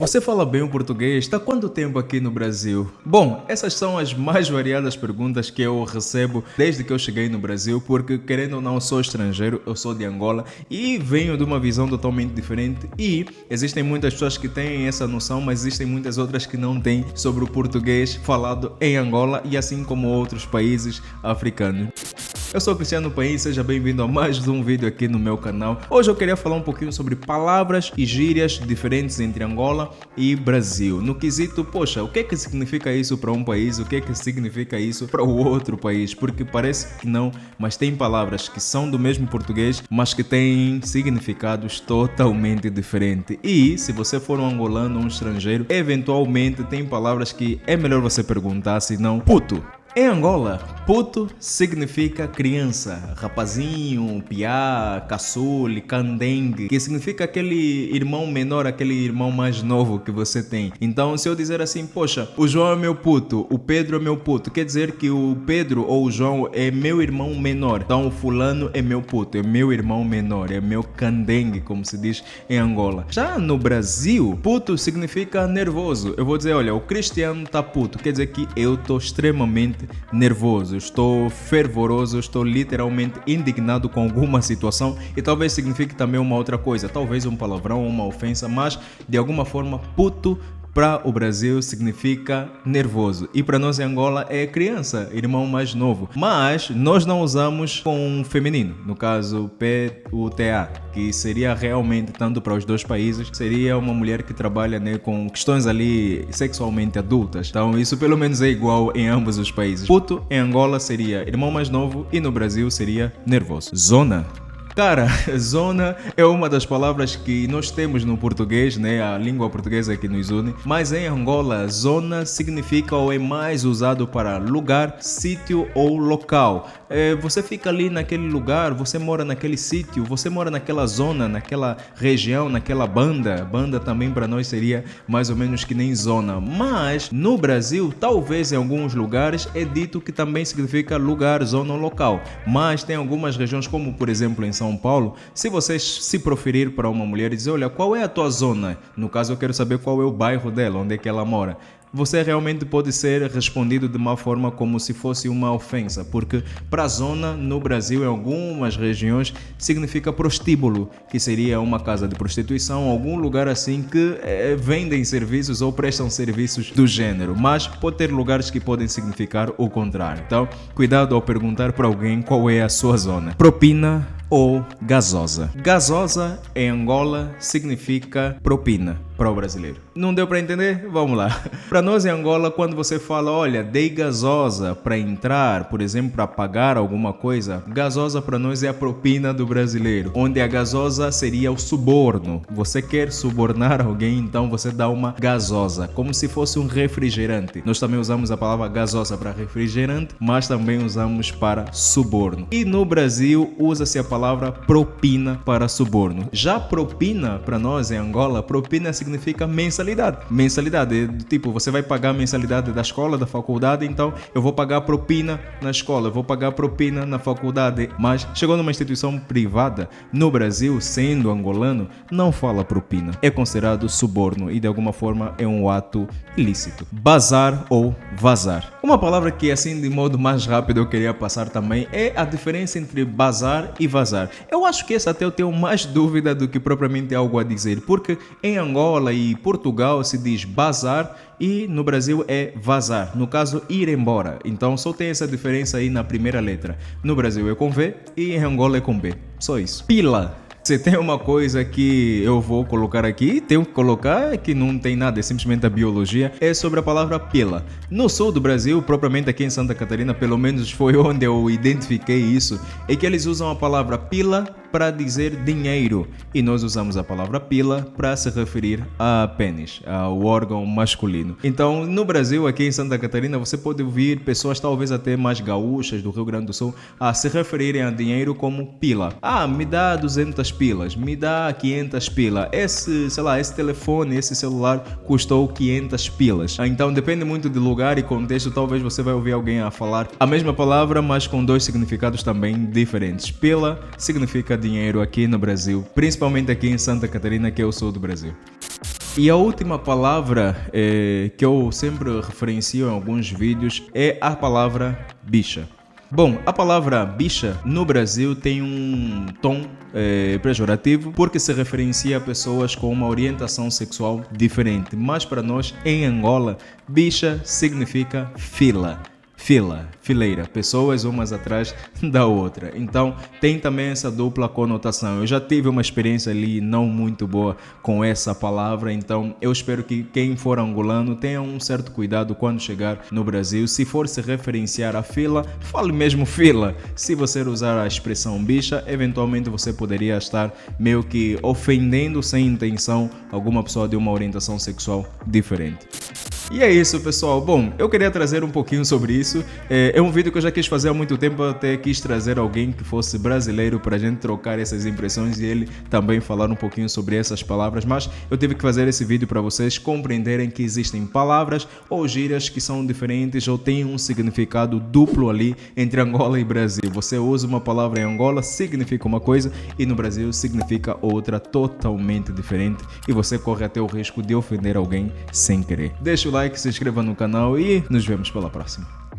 Você fala bem o português? Está quanto tempo aqui no Brasil? Bom, essas são as mais variadas perguntas que eu recebo desde que eu cheguei no Brasil, porque querendo ou não, eu sou estrangeiro, eu sou de Angola e venho de uma visão totalmente diferente e existem muitas pessoas que têm essa noção, mas existem muitas outras que não têm sobre o português falado em Angola e assim como outros países africanos. Eu sou Cristiano Paim, seja bem-vindo a mais um vídeo aqui no meu canal. Hoje eu queria falar um pouquinho sobre palavras e gírias diferentes entre Angola e Brasil. No quesito, poxa, o que é que significa isso para um país? O que é que significa isso para o outro país? Porque parece que não, mas tem palavras que são do mesmo português, mas que têm significados totalmente diferentes. E se você for um angolano ou um estrangeiro, eventualmente tem palavras que é melhor você perguntar, se não, puto. Em Angola, puto significa criança, rapazinho, piá, caçule, candengue, que significa aquele irmão menor, aquele irmão mais novo que você tem. Então, se eu dizer assim, poxa, o João é meu puto, o Pedro é meu puto, quer dizer que o Pedro ou o João é meu irmão menor. Então, o fulano é meu puto, é meu irmão menor, é meu candengue, como se diz em Angola. Já no Brasil, puto significa nervoso. Eu vou dizer, olha, o Cristiano tá puto, quer dizer que eu tô extremamente nervoso, estou fervoroso, estou literalmente indignado com alguma situação e talvez signifique também uma outra coisa, talvez um palavrão ou uma ofensa, mas de alguma forma puto para o Brasil significa nervoso e para nós em Angola é criança, irmão mais novo. Mas nós não usamos com feminino, no caso PUTA, que seria realmente, tanto para os dois países, seria uma mulher que trabalha, né, com questões ali sexualmente adultas. Então isso pelo menos é igual em ambos os países. Puto em Angola seria irmão mais novo e no Brasil seria nervoso. Zona. Cara, zona é uma das palavras que nós temos no português, né? A língua portuguesa que nos une. Mas em Angola, zona significa ou é mais usado para lugar, sítio ou local. Você fica ali naquele lugar, você mora naquele sítio, você mora naquela zona, naquela região, naquela banda. Banda também para nós seria mais ou menos que nem zona. Mas no Brasil, talvez em alguns lugares, é dito que também significa lugar, zona ou local. Mas tem algumas regiões, como por exemplo em São Paulo, se você se proferir para uma mulher e dizer, olha, qual é a tua zona? No caso, eu quero saber qual é o bairro dela, onde é que ela mora. Você realmente pode ser respondido de uma forma como se fosse uma ofensa, porque para a zona, no Brasil, em algumas regiões, significa prostíbulo, que seria uma casa de prostituição, algum lugar assim que vendem serviços ou prestam serviços do gênero, mas pode ter lugares que podem significar o contrário. Então, cuidado ao perguntar para alguém qual é a sua zona. Propina ou gasosa. Gasosa em Angola significa propina para o brasileiro. Não deu para entender? Vamos lá. Para nós em Angola, quando você fala, olha, dei gasosa para entrar, por exemplo, para pagar alguma coisa, gasosa para nós é a propina do brasileiro, onde a gasosa seria o suborno. Você quer subornar alguém, então você dá uma gasosa, como se fosse um refrigerante. Nós também usamos a palavra gasosa para refrigerante, mas também usamos para suborno. E no Brasil, usa-se a palavra propina para suborno. Já propina, para nós em Angola, propina significa mensalidade. Mensalidade, tipo, você vai pagar a mensalidade da escola, da faculdade, então eu vou pagar propina na escola, eu vou pagar propina na faculdade. Mas chegou numa instituição privada, no Brasil, sendo angolano, não fala propina. É considerado suborno e de alguma forma é um ato ilícito. Bazar ou vazar. Uma palavra que assim de modo mais rápido eu queria passar também é a diferença entre bazar e vazar. Eu acho que essa até eu tenho mais dúvida do que propriamente algo a dizer, porque em Angola e Portugal se diz bazar e no Brasil é vazar, no caso ir embora. Então só tem essa diferença aí na primeira letra. No Brasil é com V e em Angola é com B. Só isso. Pila. Se tem uma coisa que eu vou colocar aqui, tenho que colocar que não tem nada, é simplesmente a biologia, é sobre a palavra pila. No sul do Brasil, propriamente aqui em Santa Catarina, pelo menos foi onde eu identifiquei isso, é que eles usam a palavra pila para dizer dinheiro e nós usamos a palavra pila para se referir a pênis, ao órgão masculino. Então, no Brasil, aqui em Santa Catarina, você pode ouvir pessoas talvez até mais gaúchas do Rio Grande do Sul a se referirem a dinheiro como pila. Ah, me dá 200 pilas, me dá 500 pilas. Esse telefone, esse celular custou 500 pilas. Então, depende muito de lugar e contexto, talvez você vai ouvir alguém a falar a mesma palavra, mas com dois significados também diferentes. Pila significa dinheiro aqui no Brasil, principalmente aqui em Santa Catarina, que é o sul do Brasil. E a última palavra que eu sempre referencio em alguns vídeos é a palavra bicha. Bom, a palavra bicha no Brasil tem um tom pejorativo porque se referencia a pessoas com uma orientação sexual diferente. Mas para nós, em Angola, bicha significa fila. Fileira, pessoas umas atrás da outra. Então tem também essa dupla conotação. Eu já tive uma experiência ali não muito boa com essa palavra, então eu espero que quem for angolano tenha um certo cuidado quando chegar no Brasil. Se for se referenciar a fila, fale mesmo fila. Se você usar a expressão bicha, eventualmente você poderia estar meio que ofendendo sem intenção alguma pessoa de uma orientação sexual diferente. E é isso, pessoal. Bom, eu queria trazer um pouquinho sobre isso. É um vídeo que eu já quis fazer há muito tempo, eu até quis trazer alguém que fosse brasileiro para a gente trocar essas impressões e ele também falar um pouquinho sobre essas palavras, mas eu tive que fazer esse vídeo para vocês compreenderem que existem palavras ou gírias que são diferentes ou têm um significado duplo ali entre Angola e Brasil. Você usa uma palavra em Angola, significa uma coisa, e no Brasil significa outra totalmente diferente e você corre até o risco de ofender alguém sem querer. Deixa o like, se inscreva no canal e nos vemos pela próxima.